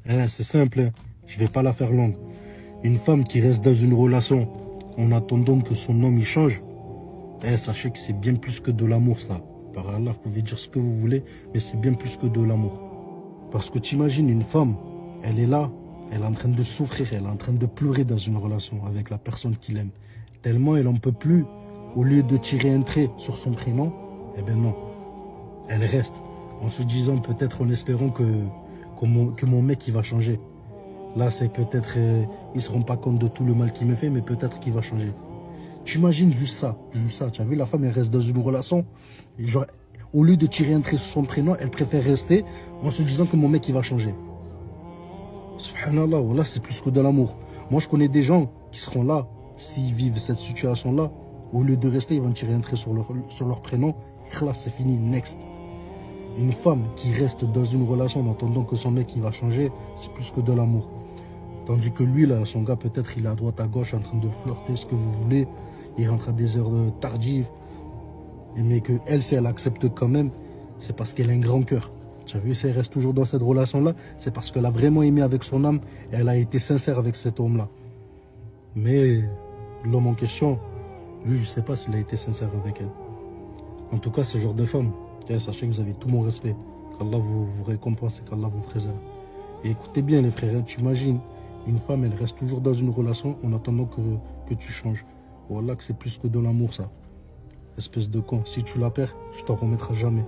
C'est simple, hein. Je vais pas la faire longue. Une femme qui reste dans une relation en attendant que son homme y change, sachez que c'est bien plus que de l'amour, ça. Par Allah, vous pouvez dire ce que vous voulez, mais c'est bien plus que de l'amour. Parce que t'imagines une femme, elle est là, elle est en train de souffrir, elle est en train de pleurer dans une relation avec la personne qu'il aime. Tellement elle en peut plus. Au lieu de tirer un trait sur son prénom, eh ben non, elle reste. En se disant peut-être, en espérant que mon mec il va changer. Là, c'est peut-être, il se rend pas compte de tout le mal qu'il me fait, mais peut-être qu'il va changer. Tu imagines juste ça, juste ça. Tu as vu, la femme, elle reste dans une relation. Genre, au lieu de tirer un trait sur son prénom, elle préfère rester en se disant que mon mec, il va changer. Subhanallah, voilà, c'est plus que de l'amour. Moi, je connais des gens qui seront là, s'ils vivent cette situation-là. Au lieu de rester, ils vont tirer un trait sur leur prénom. Là, c'est fini, next. Une femme qui reste dans une relation en attendant que son mec, il va changer, c'est plus que de l'amour. Tandis que lui, là, son gars, peut-être, il est à droite, à gauche, en train de flirter, ce que vous voulez. Il rentre à des heures tardives. Mais que elle, si elle accepte quand même, c'est parce qu'elle a un grand cœur. Tu as vu, si elle reste toujours dans cette relation-là, c'est parce qu'elle a vraiment aimé avec son âme et elle a été sincère avec cet homme-là. Mais l'homme en question, lui, je sais pas s'il a été sincère avec elle. En tout cas, ce genre de femme, sachez que vous avez tout mon respect. Qu'Allah vous récompense et qu'Allah vous préserve. Et écoutez bien les frères, tu imagines, une femme, elle reste toujours dans une relation en attendant que tu changes. Voilà que c'est plus que de l'amour, ça. Espèce de con. Si tu la perds, tu t'en remettras jamais.